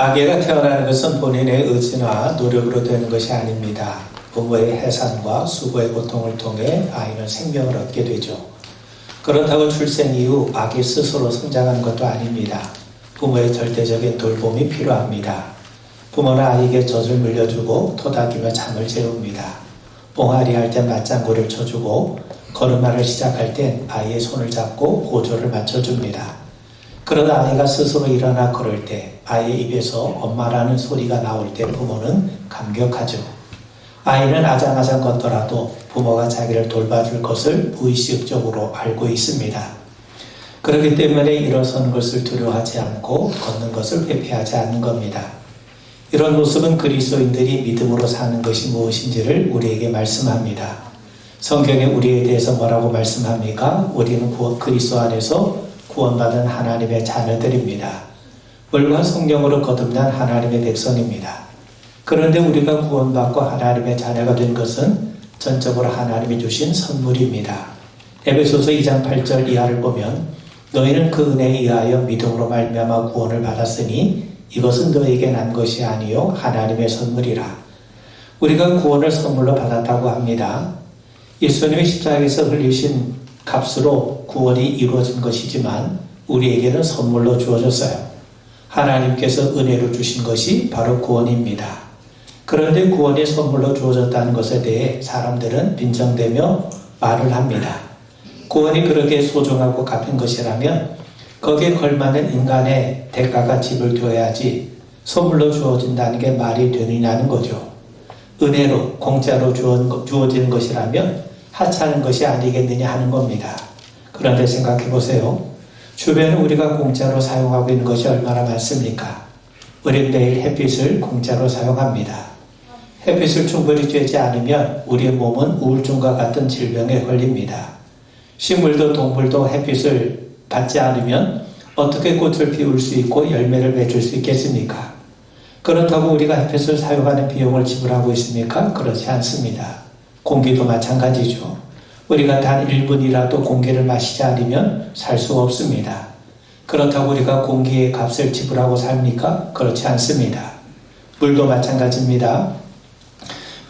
아기가 태어나는 것은 본인의 의지나 노력으로 되는 것이 아닙니다. 부모의 해산과 수고의 고통을 통해 아이는 생명을 얻게 되죠. 그렇다고 출생 이후 아기 스스로 성장하는 것도 아닙니다. 부모의 절대적인 돌봄이 필요합니다. 부모는 아이에게 젖을 물려주고 토닥이며 잠을 재웁니다. 옹알이 할 때 맞장구를 쳐주고 걸음마를 시작할 땐 아이의 손을 잡고 보조를 맞춰줍니다. 그러다 아이가 스스로 일어나 걸을 때 아이의 입에서 엄마라는 소리가 나올 때 부모는 감격하죠. 아이는 아장아장 걷더라도 부모가 자기를 돌봐줄 것을 무의식적으로 알고 있습니다. 그렇기 때문에 일어서는 것을 두려워하지 않고 걷는 것을 회피하지 않는 겁니다. 이런 모습은 그리스도인들이 믿음으로 사는 것이 무엇인지를 우리에게 말씀합니다. 성경에 우리에 대해서 뭐라고 말씀합니까? 우리는 그리스도 안에서 구원받은 하나님의 자녀들입니다. 물과 성령으로 거듭난 하나님의 백성입니다. 그런데 우리가 구원받고 하나님의 자녀가 된 것은 전적으로 하나님이 주신 선물입니다. 에베소서 2장 8절 이하를 보면 너희는 그 은혜에 의하여 믿음으로 말미암아 구원을 받았으니 이것은 너에게 난 것이 아니요 하나님의 선물이라. 우리가 구원을 선물로 받았다고 합니다. 예수님의 십자가에서 흘리신 값으로 구원이 이루어진 것이지만 우리에게는 선물로 주어졌어요. 하나님께서 은혜로 주신 것이 바로 구원입니다. 그런데 구원이 선물로 주어졌다는 것에 대해 사람들은 빈정대며 말을 합니다. 구원이 그렇게 소중하고 값진 것이라면 거기에 걸맞는 인간의 대가가 지불되어야지 선물로 주어진다는 게 말이 되느냐는 거죠. 은혜로 공짜로 주어지는 것이라면 하찮은 것이 아니겠느냐 하는 겁니다. 그런데 생각해 보세요. 주변에 우리가 공짜로 사용하고 있는 것이 얼마나 많습니까? 우린 매일 햇빛을 공짜로 사용합니다. 햇빛을 충분히 쬐지 않으면 우리의 몸은 우울증과 같은 질병에 걸립니다. 식물도 동물도 햇빛을 받지 않으면 어떻게 꽃을 피울 수 있고 열매를 맺을 수 있겠습니까? 그렇다고 우리가 햇빛을 사용하는 비용을 지불하고 있습니까? 그렇지 않습니다. 공기도 마찬가지죠. 우리가 단 1분이라도 공기를 마시지 않으면 살 수 없습니다. 그렇다고 우리가 공기의 값을 지불하고 삽니까? 그렇지 않습니다. 물도 마찬가지입니다.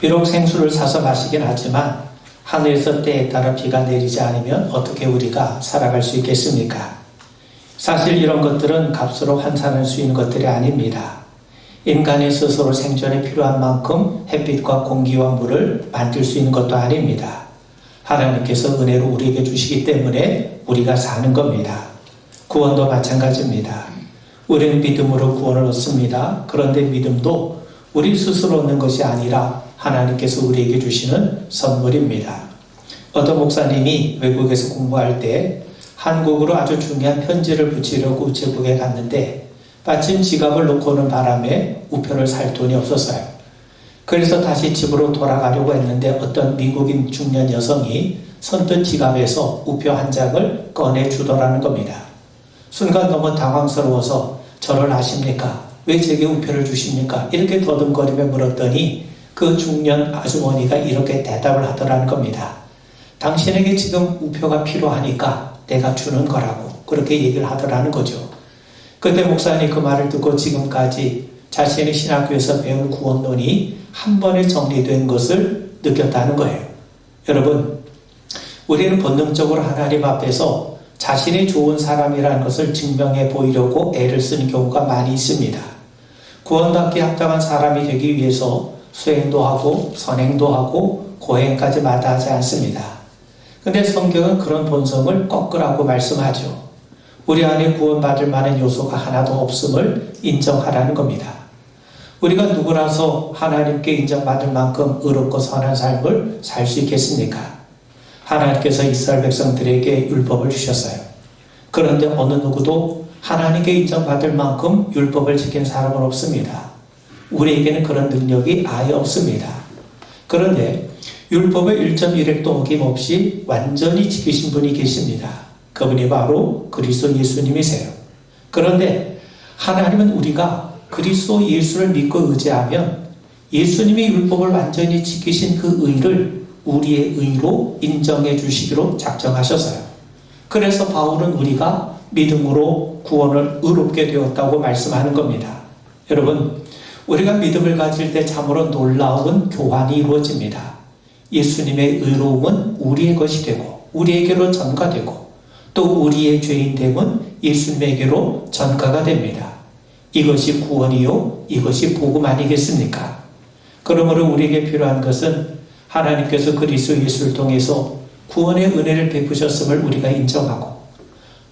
비록 생수를 사서 마시긴 하지만 하늘에서 때에 따라 비가 내리지 않으면 어떻게 우리가 살아갈 수 있겠습니까? 사실 이런 것들은 값으로 환산할 수 있는 것들이 아닙니다. 인간이 스스로 생존에 필요한 만큼 햇빛과 공기와 물을 만들 수 있는 것도 아닙니다. 하나님께서 은혜로 우리에게 주시기 때문에 우리가 사는 겁니다. 구원도 마찬가지입니다. 우리는 믿음으로 구원을 얻습니다. 그런데 믿음도 우리 스스로 얻는 것이 아니라 하나님께서 우리에게 주시는 선물입니다. 어떤 목사님이 외국에서 공부할 때 한국으로 아주 중요한 편지를 붙이려고 우체국에 갔는데 마침 지갑을 놓고 오는 바람에 우편을 살 돈이 없었어요. 그래서 다시 집으로 돌아가려고 했는데 어떤 미국인 중년 여성이 선뜻 지갑에서 우표 한 장을 꺼내주더라는 겁니다. 순간 너무 당황스러워서 저를 아십니까? 왜 제게 우표를 주십니까? 이렇게 더듬거리며 물었더니 그 중년 아주머니가 이렇게 대답을 하더라는 겁니다. 당신에게 지금 우표가 필요하니까 내가 주는 거라고 그렇게 얘기를 하더라는 거죠. 그때 목사님 그 말을 듣고 지금까지 자신의 신학교에서 배운 구원론이 한 번에 정리된 것을 느꼈다는 거예요. 여러분, 우리는 본능적으로 하나님 앞에서 자신이 좋은 사람이라는 것을 증명해 보이려고 애를 쓰는 경우가 많이 있습니다. 구원받기에 합당한 사람이 되기 위해서 수행도 하고 선행도 하고 고행까지 마다하지 않습니다. 근데 성경은 그런 본성을 꺾으라고 말씀하죠. 우리 안에 구원받을 만한 요소가 하나도 없음을 인정하라는 겁니다. 우리가 누구라서 하나님께 인정받을 만큼 의롭고 선한 삶을 살 수 있겠습니까? 하나님께서 이스라엘 백성들에게 율법을 주셨어요. 그런데 어느 누구도 하나님께 인정받을 만큼 율법을 지킨 사람은 없습니다. 우리에게는 그런 능력이 아예 없습니다. 그런데 율법의 1.1획도 어김없이 완전히 지키신 분이 계십니다. 그분이 바로 그리스도 예수님이세요. 그런데 하나님은 우리가 그리스도 예수를 믿고 의지하면 예수님이 율법을 완전히 지키신 그 의를 우리의 의로 인정해 주시기로 작정하셨어요. 그래서 바울은 우리가 믿음으로 구원을 의롭게 되었다고 말씀하는 겁니다. 여러분, 우리가 믿음을 가질 때 참으로 놀라운 교환이 이루어집니다. 예수님의 의로움은 우리의 것이 되고 우리에게로 전가되고 또 우리의 죄인됨은 예수님에게로 전가가 됩니다. 이것이 구원이요, 이것이 복음 아니겠습니까? 그러므로 우리에게 필요한 것은 하나님께서 그리스도 예수를 통해서 구원의 은혜를 베푸셨음을 우리가 인정하고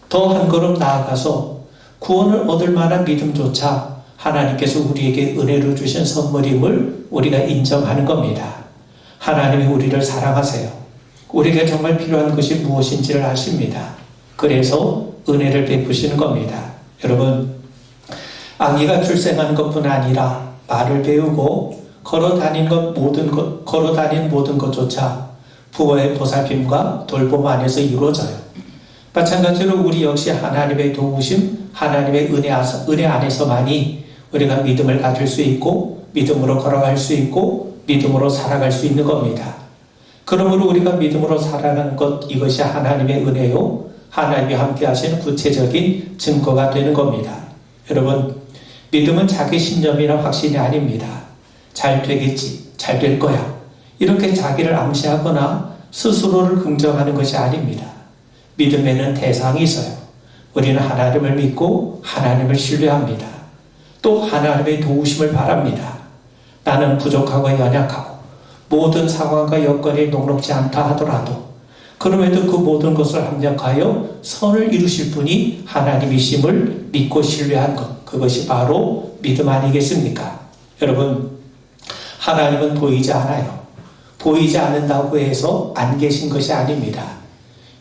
더 한 걸음 나아가서 구원을 얻을 만한 믿음조차 하나님께서 우리에게 은혜로 주신 선물임을 우리가 인정하는 겁니다. 하나님이 우리를 사랑하세요. 우리에게 정말 필요한 것이 무엇인지를 아십니다. 그래서 은혜를 베푸시는 겁니다. 여러분, 아기가 출생하는 것뿐 아니라 말을 배우고 걸어 다닌 모든 것조차 부모의 보살핌과 돌봄 안에서 이루어져요. 마찬가지로 우리 역시 하나님의 도우심, 하나님의 은혜 안에서만이 우리가 믿음을 가질 수 있고 믿음으로 걸어갈 수 있고 믿음으로 살아갈 수 있는 겁니다. 그러므로 우리가 믿음으로 살아가는 것, 이것이 하나님의 은혜요, 하나님이 함께 하시는 구체적인 증거가 되는 겁니다. 여러분, 믿음은 자기 신념이나 확신이 아닙니다. 잘 되겠지, 잘 될 거야, 이렇게 자기를 암시하거나 스스로를 긍정하는 것이 아닙니다. 믿음에는 대상이 있어요. 우리는 하나님을 믿고 하나님을 신뢰합니다. 또 하나님의 도우심을 바랍니다. 나는 부족하고 연약하고 모든 상황과 여건이 녹록지 않다 하더라도 그럼에도 그 모든 것을 합력하여 선을 이루실 분이 하나님이심을 믿고 신뢰한 것, 그것이 바로 믿음 아니겠습니까? 여러분, 하나님은 보이지 않아요. 보이지 않는다고 해서 안 계신 것이 아닙니다.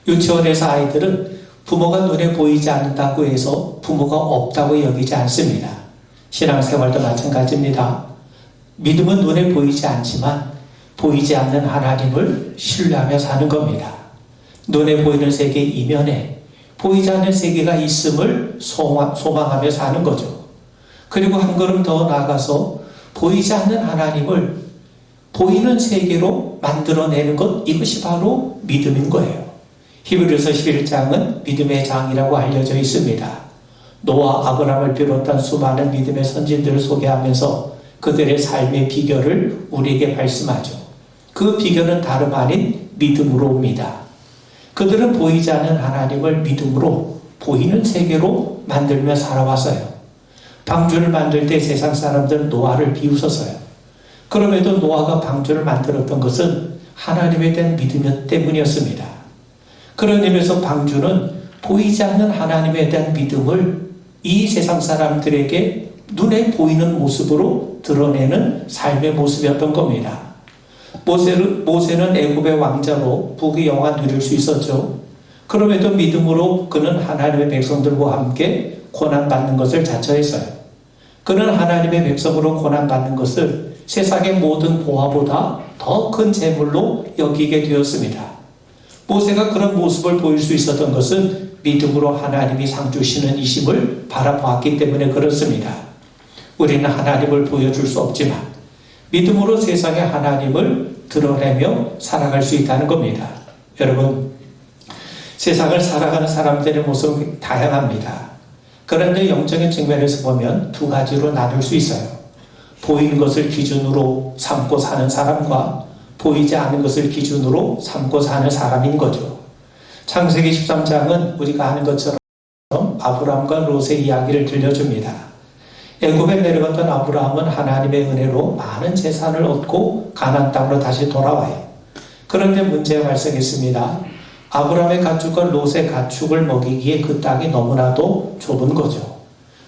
유치원에서 아이들은 부모가 눈에 보이지 않는다고 해서 부모가 없다고 여기지 않습니다. 신앙생활도 마찬가지입니다. 믿음은 눈에 보이지 않지만 보이지 않는 하나님을 신뢰하며 사는 겁니다. 눈에 보이는 세계 이면에 보이지 않는 세계가 있음을 소망하며 사는 거죠. 그리고 한 걸음 더 나아가서 보이지 않는 하나님을 보이는 세계로 만들어내는 것, 이것이 바로 믿음인 거예요. 히브리서 11장은 믿음의 장이라고 알려져 있습니다. 노아, 아브라함을 비롯한 수많은 믿음의 선진들을 소개하면서 그들의 삶의 비결을 우리에게 말씀하죠. 그 비결은 다름 아닌 믿음으로 옵니다. 그들은 보이지 않는 하나님을 믿음으로 보이는 세계로 만들며 살아왔어요. 방주를 만들 때 세상 사람들은 노아를 비웃었어요. 그럼에도 노아가 방주를 만들었던 것은 하나님에 대한 믿음 때문이었습니다. 그런 의미에서 방주는 보이지 않는 하나님에 대한 믿음을 이 세상 사람들에게 눈에 보이는 모습으로 드러내는 삶의 모습이었던 겁니다. 모세는 애굽의 왕자로 부귀 영화 누릴 수 있었죠. 그럼에도 믿음으로 그는 하나님의 백성들과 함께 고난받는 것을 자처했어요. 그는 하나님의 백성으로 고난받는 것을 세상의 모든 보화보다 더 큰 재물로 여기게 되었습니다. 모세가 그런 모습을 보일 수 있었던 것은 믿음으로 하나님이 상 주시는 이심을 바라보았기 때문에 그렇습니다. 우리는 하나님을 보여줄 수 없지만 믿음으로 세상에 하나님을 드러내며 살아갈 수 있다는 겁니다. 여러분, 세상을 살아가는 사람들의 모습은 다양합니다. 그런데 영적인 측면에서 보면 두 가지로 나눌 수 있어요. 보이는 것을 기준으로 삼고 사는 사람과 보이지 않는 것을 기준으로 삼고 사는 사람인 거죠. 창세기 13장은 우리가 아는 것처럼 아브라함과 롯의 이야기를 들려줍니다. 애굽에 내려갔던 아브라함은 하나님의 은혜로 많은 재산을 얻고 가나안 땅으로 다시 돌아와요. 그런데 문제가 발생했습니다. 아브라함의 가축과 롯의 가축을 먹이기에 그 땅이 너무나도 좁은 거죠.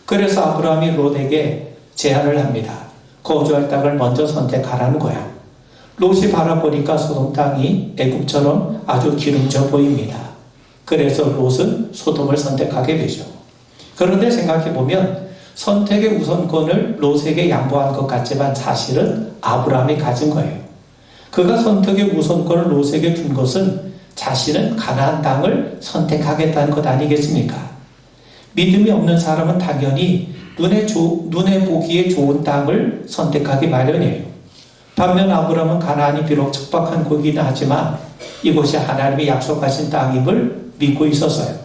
그래서 아브라함이 롯에게 제안을 합니다. 거주할 땅을 먼저 선택하라는 거야. 롯이 바라보니까 소돔 땅이 애굽처럼 아주 기름져 보입니다. 그래서 롯은 소돔을 선택하게 되죠. 그런데 생각해보면 선택의 우선권을 롯에게 양보한 것 같지만 사실은 아브라함이 가진 거예요. 그가 선택의 우선권을 롯에게 준 것은 자신은 가나안 땅을 선택하겠다는 것 아니겠습니까? 믿음이 없는 사람은 당연히 눈에 보기에 좋은 땅을 선택하기 마련이에요. 반면 아브라함은 가나안이 비록 척박한 곳이긴 하지만 이곳이 하나님이 약속하신 땅임을 믿고 있었어요.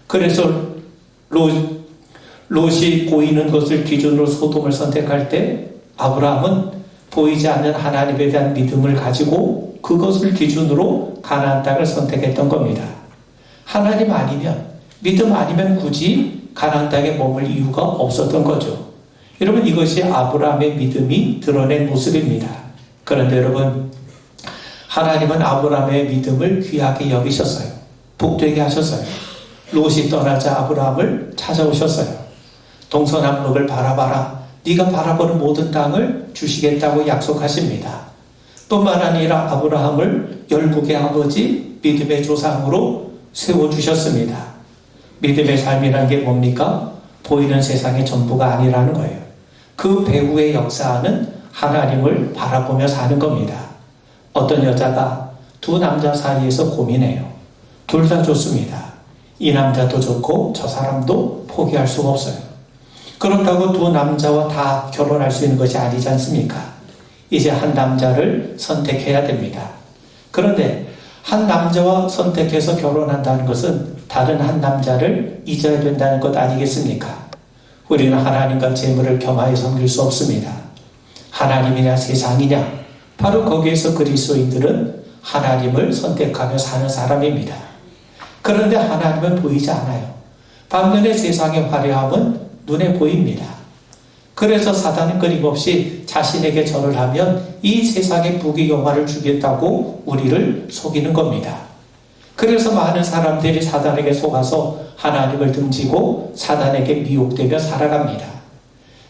그래서 롯이 보이는 것을 기준으로 소돔을 선택할 때 아브라함은 보이지 않는 하나님에 대한 믿음을 가지고 그것을 기준으로 가나안 땅을 선택했던 겁니다. 하나님 아니면, 믿음 아니면 굳이 가나안 땅에 머물 이유가 없었던 거죠. 여러분, 이것이 아브라함의 믿음이 드러낸 모습입니다. 그런데 여러분, 하나님은 아브라함의 믿음을 귀하게 여기셨어요. 복되게 하셨어요. 롯이 떠나자 아브라함을 찾아오셨어요. 동서남북을 바라봐라. 네가 바라보는 모든 땅을 주시겠다고 약속하십니다. 뿐만 아니라 아브라함을 열국의 아버지, 믿음의 조상으로 세워주셨습니다. 믿음의 삶이라는 게 뭡니까? 보이는 세상의 전부가 아니라는 거예요. 그 배후의 역사는 하나님을 바라보며 사는 겁니다. 어떤 여자가 두 남자 사이에서 고민해요. 둘 다 좋습니다. 이 남자도 좋고 저 사람도 포기할 수가 없어요. 그렇다고 두 남자와 다 결혼할 수 있는 것이 아니지 않습니까? 이제 한 남자를 선택해야 됩니다. 그런데 한 남자와 선택해서 결혼한다는 것은 다른 한 남자를 잊어야 된다는 것 아니겠습니까? 우리는 하나님과 재물을 겸하여 섬길 수 없습니다. 하나님이냐 세상이냐, 바로 거기에서 그리스도인들은 하나님을 선택하며 사는 사람입니다. 그런데 하나님은 보이지 않아요. 반면에 세상의 화려함은 눈에 보입니다. 그래서 사단은 끊임없이 자신에게 절을 하면 이 세상의 부귀영화를 주겠다고 우리를 속이는 겁니다. 그래서 많은 사람들이 사단에게 속아서 하나님을 등지고 사단에게 미혹되며 살아갑니다.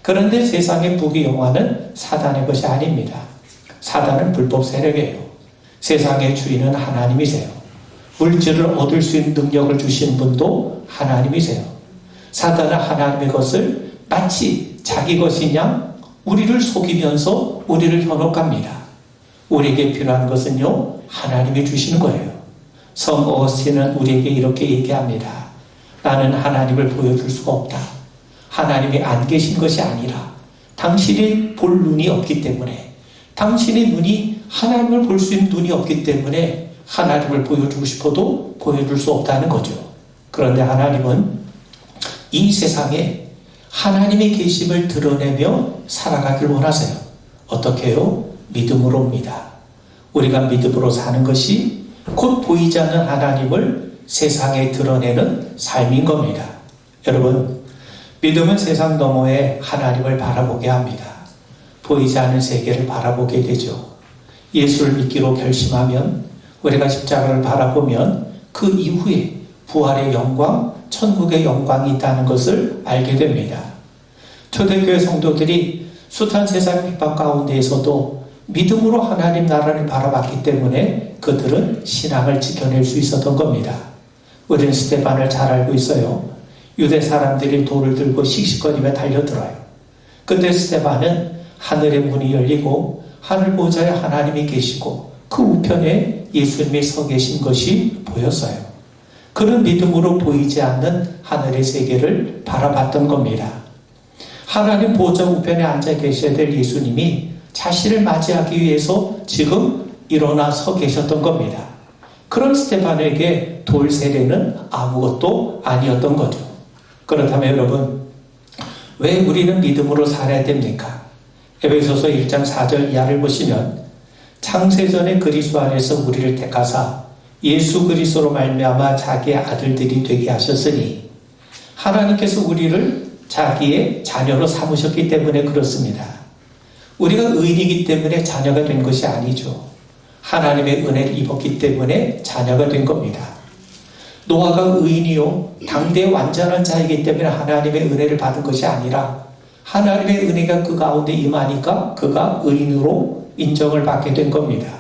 그런데 세상의 부귀영화는 사단의 것이 아닙니다. 사단은 불법 세력이에요. 세상의 주인은 하나님이세요. 물질을 얻을 수 있는 능력을 주신 분도 하나님이세요. 사단은 하나님의 것을 마치 자기 것이냐 우리를 속이면서 우리를 현혹합니다. 우리에게 필요한 것은요, 하나님이 주시는 거예요. 성 어거스틴은 우리에게 이렇게 얘기합니다. 나는 하나님을 보여줄 수가 없다. 하나님이 안 계신 것이 아니라 당신이 볼 눈이 없기 때문에, 당신의 눈이 하나님을 볼 수 있는 눈이 없기 때문에 하나님을 보여주고 싶어도 보여줄 수 없다는 거죠. 그런데 하나님은 이 세상에 하나님의 계심을 드러내며 살아가길 원하세요. 어떻게 해요? 믿음으로입니다. 우리가 믿음으로 사는 것이 곧 보이지 않는 하나님을 세상에 드러내는 삶인 겁니다. 여러분, 믿음은 세상 너머에 하나님을 바라보게 합니다. 보이지 않는 세계를 바라보게 되죠. 예수를 믿기로 결심하면, 우리가 십자가를 바라보면 그 이후에 부활의 영광, 천국의 영광이 있다는 것을 알게 됩니다. 초대교회 성도들이 숱한 세상 핍박 가운데에서도 믿음으로 하나님 나라를 바라봤기 때문에 그들은 신앙을 지켜낼 수 있었던 겁니다. 우리는 스데반을 잘 알고 있어요. 유대 사람들이 돌을 들고 씩씩거리며 달려들어요. 그때 스데반은 하늘의 문이 열리고 하늘 보좌에 하나님이 계시고 그 우편에 예수님이 서 계신 것이 보였어요. 그는 믿음으로 보이지 않는 하늘의 세계를 바라봤던 겁니다. 하나님 보좌 우편에 앉아 계셔야 될 예수님이 자신을 맞이하기 위해서 지금 일어나 서 계셨던 겁니다. 그런 스데반에게 돌 세례는 아무것도 아니었던 거죠. 그렇다면 여러분, 왜 우리는 믿음으로 살아야 됩니까? 에베소서 1장 4절 이하를 보시면, 창세전에 그리스도 안에서 우리를 택하사 예수 그리스도로 말미암아 자기의 아들들이 되게 하셨으니, 하나님께서 우리를 자기의 자녀로 삼으셨기 때문에 그렇습니다. 우리가 의인이기 때문에 자녀가 된 것이 아니죠. 하나님의 은혜를 입었기 때문에 자녀가 된 겁니다. 노아가 의인이요 당대 완전한 자이기 때문에 하나님의 은혜를 받은 것이 아니라 하나님의 은혜가 그 가운데 임하니까 그가 의인으로 인정을 받게 된 겁니다.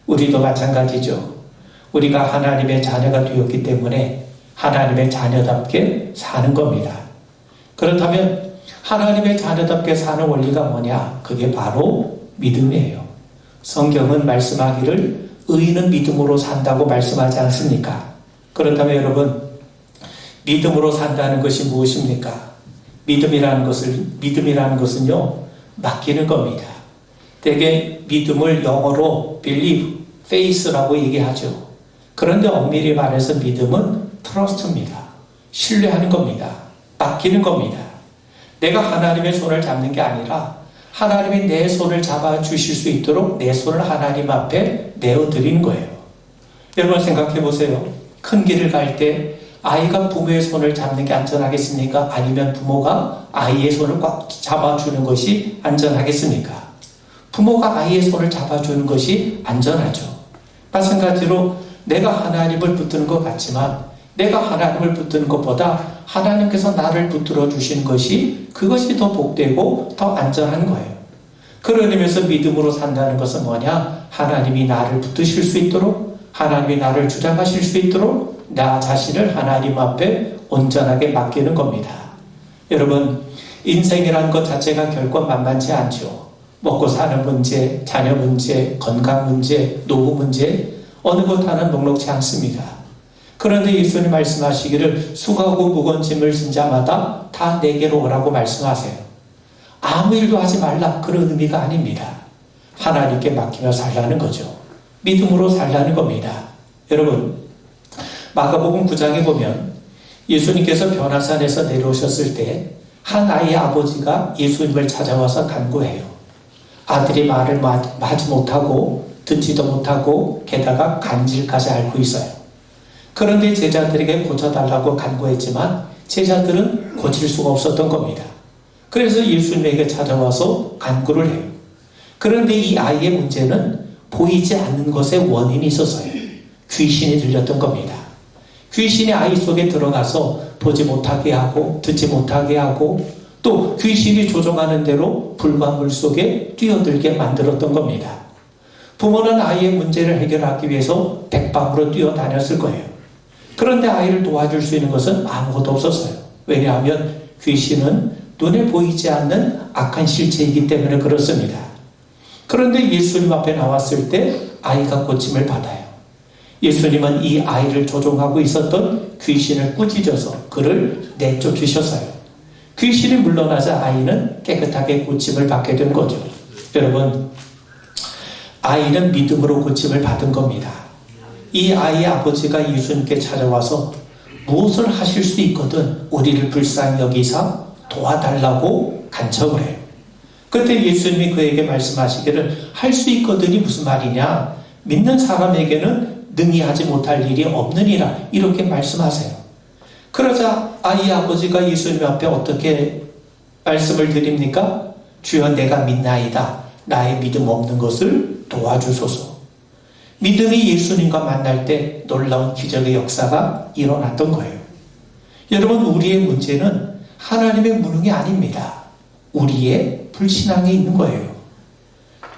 우리도 마찬가지죠. 우리가 하나님의 자녀가 되었기 때문에 하나님의 자녀답게 사는 겁니다. 그렇다면 하나님의 자녀답게 사는 원리가 뭐냐? 그게 바로 믿음이에요. 성경은 말씀하기를 의인은 믿음으로 산다고 말씀하지 않습니까? 그렇다면 여러분, 믿음으로 산다는 것이 무엇입니까? 믿음이라는 것은요, 맡기는 겁니다. 대개 믿음을 영어로 believe, faith라고 얘기하죠. 그런데 엄밀히 말해서 믿음은 trust입니다. 신뢰하는 겁니다. 맡기는 겁니다. 내가 하나님의 손을 잡는 게 아니라 하나님이 내 손을 잡아주실 수 있도록 내 손을 하나님 앞에 내어드리는 거예요. 여러분 생각해 보세요. 큰 길을 갈 때 아이가 부모의 손을 잡는 게 안전하겠습니까? 아니면 부모가 아이의 손을 꽉 잡아주는 것이 안전하겠습니까? 부모가 아이의 손을 잡아주는 것이 안전하죠. 마찬가지로 내가 하나님을 붙드는 것 같지만 내가 하나님을 붙드는 것보다 하나님께서 나를 붙들어 주시는 것이 그것이 더 복되고 더 안전한 거예요. 그런 의미에서 믿음으로 산다는 것은 뭐냐? 하나님이 나를 붙드실 수 있도록 하나님이 나를 주장하실 수 있도록 나 자신을 하나님 앞에 온전하게 맡기는 겁니다. 여러분, 인생이라는 것 자체가 결코 만만치 않죠. 먹고 사는 문제, 자녀 문제, 건강 문제, 노후 문제 어느 것 하나 녹록지 않습니다. 그런데 예수님 말씀하시기를 수고하고 무거운 짐을 진 자마다 다 내게로 오라고 말씀하세요. 아무 일도 하지 말라 그런 의미가 아닙니다. 하나님께 맡기며 살라는 거죠. 믿음으로 살라는 겁니다. 여러분, 마가복음 9장에 보면 예수님께서 변화산에서 내려오셨을 때 한 아이의 아버지가 예수님을 찾아와서 간구해요. 아들이 말을 하지 못하고 듣지도 못하고 게다가 간질까지 앓고 있어요. 그런데 제자들에게 고쳐달라고 간구했지만 제자들은 고칠 수가 없었던 겁니다. 그래서 예수님에게 찾아와서 간구를 해요. 그런데 이 아이의 문제는 보이지 않는 것에 원인이 있었어요. 귀신이 들렸던 겁니다. 귀신이 아이 속에 들어가서 보지 못하게 하고 듣지 못하게 하고 또 귀신이 조종하는 대로 불과 물 속에 뛰어들게 만들었던 겁니다. 부모는 아이의 문제를 해결하기 위해서 백방으로 뛰어다녔을 거예요. 그런데 아이를 도와줄 수 있는 것은 아무것도 없었어요. 왜냐하면 귀신은 눈에 보이지 않는 악한 실체이기 때문에 그렇습니다. 그런데 예수님 앞에 나왔을 때 아이가 고침을 받아요. 예수님은 이 아이를 조종하고 있었던 귀신을 꾸짖어서 그를 내쫓으셨어요. 귀신이 물러나자 아이는 깨끗하게 고침을 받게 된 거죠. 여러분, 아이는 믿음으로 고침을 받은 겁니다. 이 아이의 아버지가 예수님께 찾아와서 무엇을 하실 수 있거든 우리를 불쌍히 여기사 도와달라고 간청을 해요. 그때 예수님이 그에게 말씀하시기를 할 수 있거든이 무슨 말이냐? 믿는 사람에게는 능히 하지 못할 일이 없느니라 이렇게 말씀하세요. 그러자 아이의 아버지가 예수님 앞에 어떻게 말씀을 드립니까? 주여 내가 믿나이다. 나의 믿음 없는 것을 도와주소서. 믿음이 예수님과 만날 때 놀라운 기적의 역사가 일어났던 거예요. 여러분, 우리의 문제는 하나님의 무능이 아닙니다. 우리의 불신앙에 있는 거예요.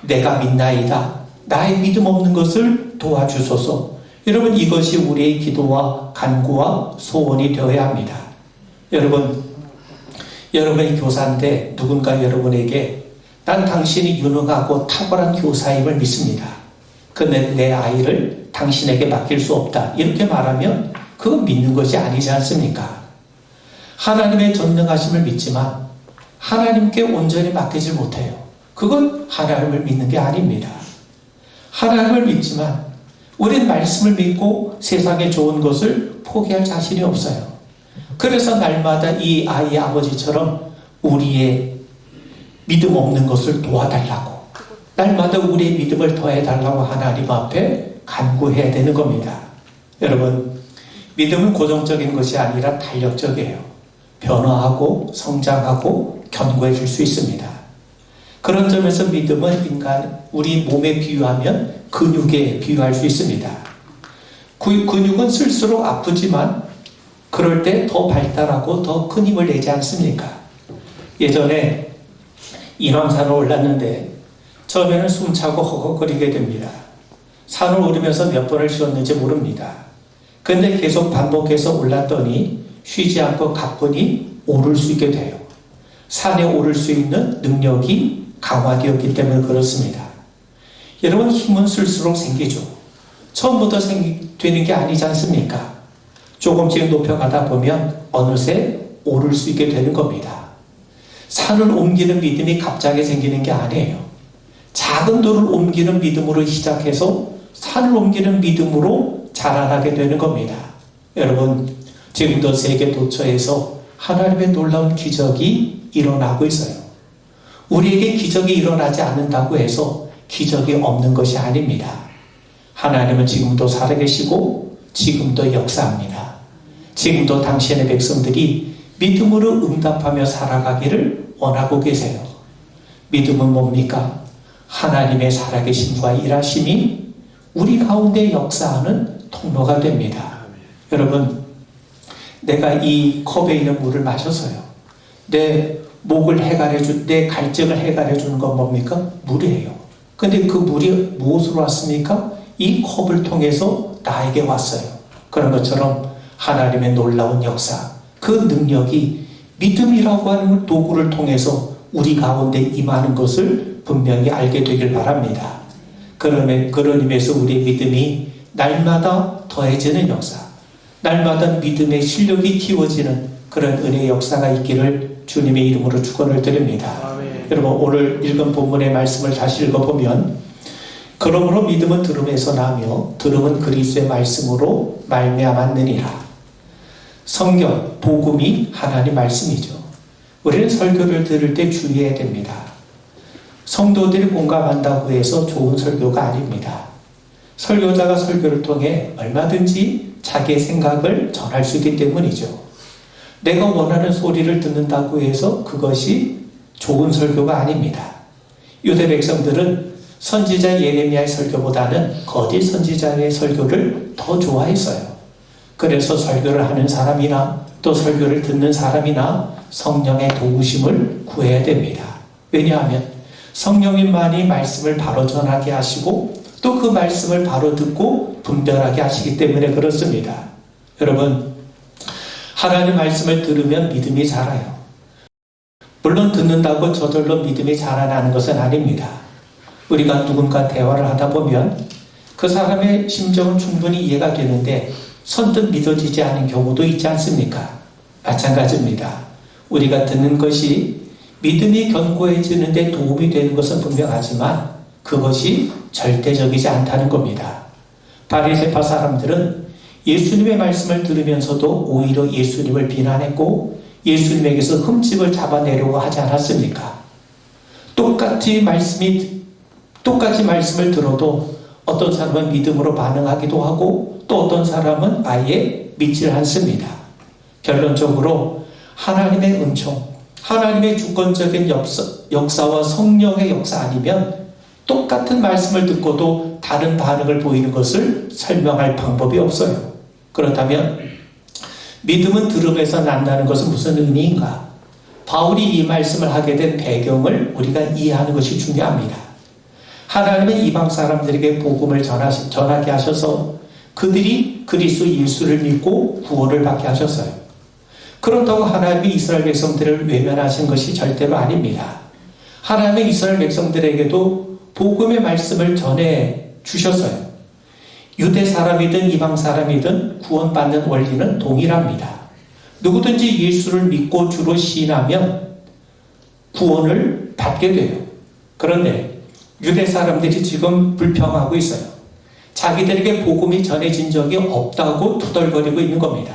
내가 믿나이다. 나의 믿음 없는 것을 도와주소서. 여러분, 이것이 우리의 기도와 간구와 소원이 되어야 합니다. 여러분의 교사인데 누군가 여러분에게 난 당신이 유능하고 탁월한 교사임을 믿습니다. 근데 내 아이를 당신에게 맡길 수 없다. 이렇게 말하면 그건 믿는 것이 아니지 않습니까? 하나님의 전능하심을 믿지만 하나님께 온전히 맡기지 못해요. 그건 하나님을 믿는 게 아닙니다. 하나님을 믿지만 우리는 말씀을 믿고 세상에 좋은 것을 포기할 자신이 없어요. 그래서 날마다 이 아이의 아버지처럼 우리의 믿음 없는 것을 도와달라고 날마다 우리의 믿음을 더해달라고 하나님 앞에 간구해야 되는 겁니다. 여러분, 믿음은 고정적인 것이 아니라 탄력적이에요. 변화하고 성장하고 견고해 질 수 있습니다. 그런 점에서 믿음은 우리 몸에 비유하면 근육에 비유할 수 있습니다. 근육은 쓸수록 아프지만 그럴 때 더 발달하고 더 큰 힘을 내지 않습니까? 예전에 인왕산을 올랐는데 처음에는 숨차고 허걱거리게 됩니다. 산을 오르면서 몇 번을 쉬었는지 모릅니다. 그런데 계속 반복해서 올랐더니 쉬지 않고 가뿐히 오를 수 있게 돼요. 산에 오를 수 있는 능력이 강화되었기 때문에 그렇습니다. 여러분, 힘은 쓸수록 생기죠. 처음부터 되는 게 아니지 않습니까? 조금씩 높여가다 보면 어느새 오를 수 있게 되는 겁니다. 산을 옮기는 믿음이 갑자기 생기는 게 아니에요. 작은 돌을 옮기는 믿음으로 시작해서 산을 옮기는 믿음으로 자라나게 되는 겁니다. 여러분, 지금도 세계 도처에서 하나님의 놀라운 기적이 일어나고 있어요. 우리에게 기적이 일어나지 않는다고 해서 기적이 없는 것이 아닙니다. 하나님은 지금도 살아계시고 지금도 역사합니다. 지금도 당신의 백성들이 믿음으로 응답하며 살아가기를 원하고 계세요. 믿음은 뭡니까? 하나님의 살아계심과 일하심이 우리 가운데 역사하는 통로가 됩니다. 여러분, 내가 이 컵에 있는 물을 마셔서요, 내 목을 해결해준, 내 갈증을 해결해주는 건 뭡니까? 물이에요. 근데 그 물이 무엇으로 왔습니까? 이 컵을 통해서 나에게 왔어요. 그런 것처럼 하나님의 놀라운 역사, 그 능력이 믿음이라고 하는 도구를 통해서 우리 가운데 임하는 것을 분명히 알게 되길 바랍니다. 그런 의미에서 우리의 믿음이 날마다 더해지는 역사, 날마다 믿음의 실력이 키워지는 그런 은혜의 역사가 있기를 주님의 이름으로 축원을 드립니다. 아멘. 여러분, 오늘 읽은 본문의 말씀을 다시 읽어보면, 그러므로 믿음은 들음에서 나며 들음은 그리스도의 말씀으로 말미암았느니라. 성경, 복음이 하나님 말씀이죠. 우리는 설교를 들을 때 주의해야 됩니다. 성도들이 공감한다고 해서 좋은 설교가 아닙니다. 설교자가 설교를 통해 얼마든지 자기의 생각을 전할 수 있기 때문이죠. 내가 원하는 소리를 듣는다고 해서 그것이 좋은 설교가 아닙니다. 유대 백성들은 선지자 예레미야의 설교보다는 거짓 선지자의 설교를 더 좋아했어요. 그래서 설교를 하는 사람이나 또 설교를 듣는 사람이나 성령의 도우심을 구해야 됩니다. 왜냐하면 성령님만이 말씀을 바로 전하게 하시고 또 그 말씀을 바로 듣고 분별하게 하시기 때문에 그렇습니다. 여러분, 하나님 말씀을 들으면 믿음이 자라요. 물론 듣는다고 저절로 믿음이 자라나는 것은 아닙니다. 우리가 누군가 대화를 하다 보면 그 사람의 심정은 충분히 이해가 되는데 선뜻 믿어지지 않은 경우도 있지 않습니까? 마찬가지입니다. 우리가 듣는 것이 믿음이 견고해지는 데 도움이 되는 것은 분명하지만 그것이 절대적이지 않다는 겁니다. 바리새파 사람들은 예수님의 말씀을 들으면서도 오히려 예수님을 비난했고 예수님에게서 흠집을 잡아내려고 하지 않았습니까? 똑같이 말씀을 들어도 어떤 사람은 믿음으로 반응하기도 하고 또 어떤 사람은 아예 믿질 않습니다. 결론적으로 하나님의 은총, 하나님의 주권적인 역사와 성령의 역사 아니면 똑같은 말씀을 듣고도 다른 반응을 보이는 것을 설명할 방법이 없어요. 그렇다면 믿음은 들음에서 난다는 것은 무슨 의미인가? 바울이 이 말씀을 하게 된 배경을 우리가 이해하는 것이 중요합니다. 하나님은 이방 사람들에게 복음을 전하게 하셔서 그들이 그리스도 예수를 믿고 구원을 받게 하셨어요. 그렇다고 하나님이 이스라엘 백성들을 외면하신 것이 절대로 아닙니다. 하나님의 이스라엘 백성들에게도 복음의 말씀을 전해 주셨어요. 유대 사람이든 이방 사람이든 구원받는 원리는 동일합니다. 누구든지 예수를 믿고 주로 시인하면 구원을 받게 돼요. 그런데 유대 사람들이 지금 불평하고 있어요. 자기들에게 복음이 전해진 적이 없다고 투덜거리고 있는 겁니다.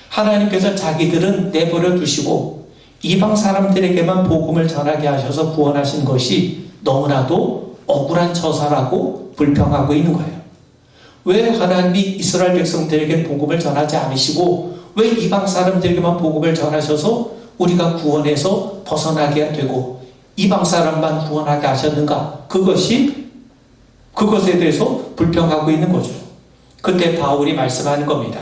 하나님께서 자기들은 내버려 두시고 이방 사람들에게만 복음을 전하게 하셔서 구원하신 것이 너무나도 억울한 처사라고 불평하고 있는 거예요. 왜 하나님이 이스라엘 백성들에게 복음을 전하지 않으시고 왜 이방 사람들에게만 복음을 전하셔서 우리가 구원에서 벗어나게 되고 이방 사람만 구원하게 하셨는가? 그것에 대해서 불평하고 있는 거죠. 그때 바울이 말씀하는 겁니다.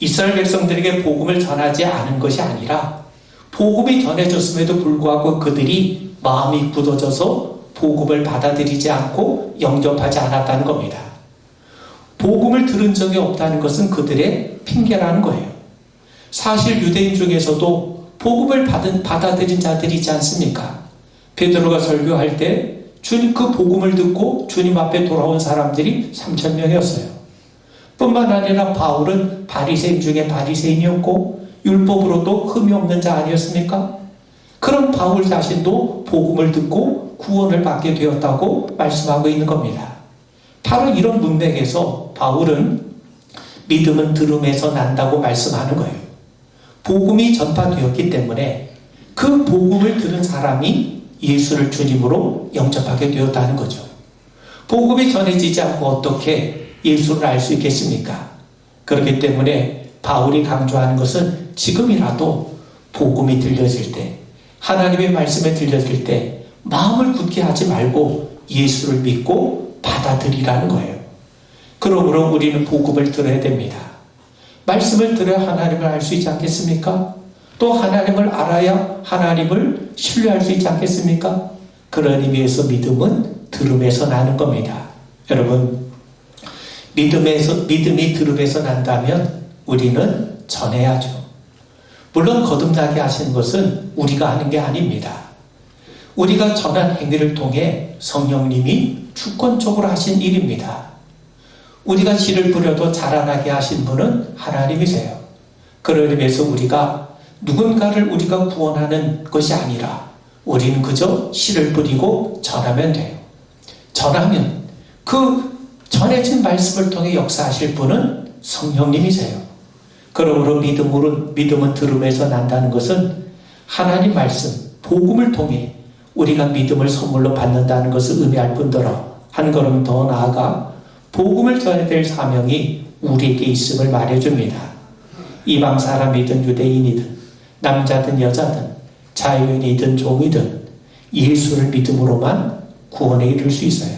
이스라엘 백성들에게 복음을 전하지 않은 것이 아니라 복음이 전해졌음에도 불구하고 그들이 마음이 굳어져서 복음을 받아들이지 않고 영접하지 않았다는 겁니다. 복음을 들은 적이 없다는 것은 그들의 핑계라는 거예요. 사실 유대인 중에서도 복음을 받아들인 자들이 있지 않습니까? 베드로가 설교할 때 주님 그 복음을 듣고 주님 앞에 돌아온 사람들이 3,000명이었어요. 뿐만 아니라 바울은 바리새인 중에 바리새인이었고 율법으로도 흠이 없는 자 아니었습니까? 그럼 바울 자신도 복음을 듣고 구원을 받게 되었다고 말씀하고 있는 겁니다. 바로 이런 문맥에서 바울은 믿음은 들음에서 난다고 말씀하는 거예요. 복음이 전파되었기 때문에 그 복음을 들은 사람이 예수를 주님으로 영접하게 되었다는 거죠. 복음이 전해지지 않고 어떻게 예수를 알 수 있겠습니까? 그렇기 때문에 바울이 강조하는 것은 지금이라도 복음이 들려질 때, 하나님의 말씀에 들려질 때 마음을 굳게 하지 말고 예수를 믿고 받아들이라는 거예요. 그러므로 우리는 복음을 들어야 됩니다. 말씀을 들어야 하나님을 알 수 있지 않겠습니까? 또 하나님을 알아야 하나님을 신뢰할 수 있지 않겠습니까? 그런 의미에서 믿음은 들음에서 나는 겁니다. 여러분, 믿음이 들음에서 난다면 우리는 전해야죠. 물론 거듭나게 하시는 것은 우리가 하는 게 아닙니다. 우리가 전한 행위를 통해 성령님이 주권적으로 하신 일입니다. 우리가 씨를 뿌려도 자라나게 하신 분은 하나님이세요. 그런 의미에서 우리가 누군가를 우리가 구원하는 것이 아니라 우리는 그저 씨를 뿌리고 전하면 돼요. 전하면 그 전해진 말씀을 통해 역사하실 분은 성령님이세요. 그러므로 믿음은 들음에서 난다는 것은 하나님 말씀, 복음을 통해 우리가 믿음을 선물로 받는다는 것을 의미할 뿐더러 한 걸음 더 나아가 복음을 전해야 될 사명이 우리에게 있음을 말해줍니다. 이방 사람이든 유대인이든 남자든 여자든 자유인이든 종이든 예수를 믿음으로만 구원에 이를 수 있어요.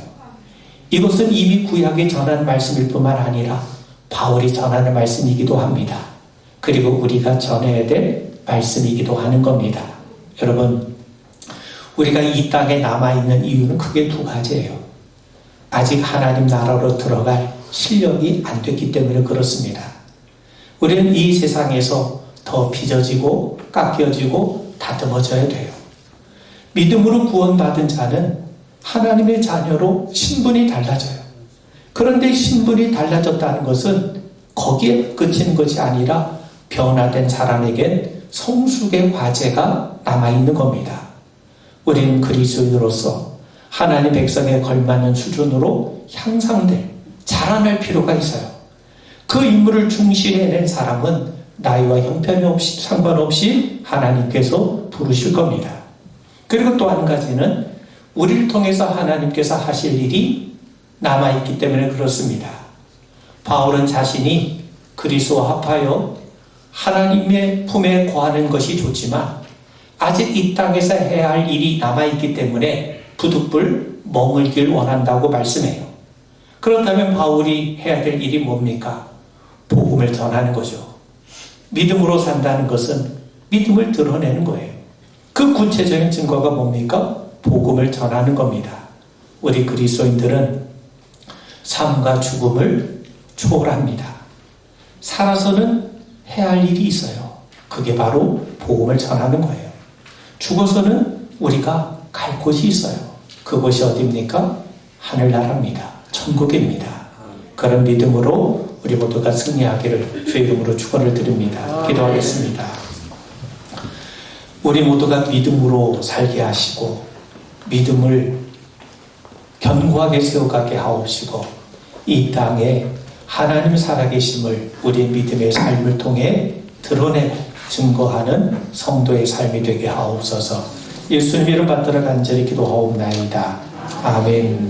이것은 이미 구약에 전한 말씀일 뿐만 아니라 바울이 전하는 말씀이기도 합니다. 그리고 우리가 전해야 될 말씀이기도 하는 겁니다. 여러분, 우리가 이 땅에 남아있는 이유는 크게 두 가지예요. 아직 하나님 나라로 들어갈 실력이 안 됐기 때문에 그렇습니다. 우리는 이 세상에서 더 빚어지고 깎여지고 다듬어져야 돼요. 믿음으로 구원받은 자는 하나님의 자녀로 신분이 달라져요. 그런데 신분이 달라졌다는 것은 거기에 그치는 것이 아니라 변화된 사람에겐 성숙의 과제가 남아있는 겁니다. 우리는 그리스도인으로서 하나님 백성에 걸맞는 수준으로 향상될, 자라날 필요가 있어요. 그 임무를 충실해낸 사람은 나이와 형편이 없이, 상관없이 하나님께서 부르실 겁니다. 그리고 또 한 가지는 우리를 통해서 하나님께서 하실 일이 남아있기 때문에 그렇습니다. 바울은 자신이 그리스도와 합하여 하나님의 품에 거하는 것이 좋지만 아직 이 땅에서 해야 할 일이 남아있기 때문에 부득불 머물길 원한다고 말씀해요. 그렇다면 바울이 해야 될 일이 뭡니까? 복음을 전하는 거죠. 믿음으로 산다는 것은 믿음을 드러내는 거예요. 그 구체적인 증거가 뭡니까? 복음을 전하는 겁니다. 우리 그리스도인들은 삶과 죽음을 초월합니다. 살아서는 해야 할 일이 있어요. 그게 바로 복음을 전하는 거예요. 죽어서는 우리가 갈 곳이 있어요. 그곳이 어디입니까? 하늘나라입니다. 천국입니다. 그런 믿음으로 우리 모두가 승리하기를 주의 이름으로 축원을 드립니다. 기도하겠습니다. 우리 모두가 믿음으로 살게 하시고 믿음을 견고하게 세워가게 하옵시고 이 땅에 하나님 살아계심을 우리 믿음의 삶을 통해 드러내고 증거하는 성도의 삶이 되게 하옵소서. 예수님 이름 받들어 간절히 기도하옵나이다. 아멘.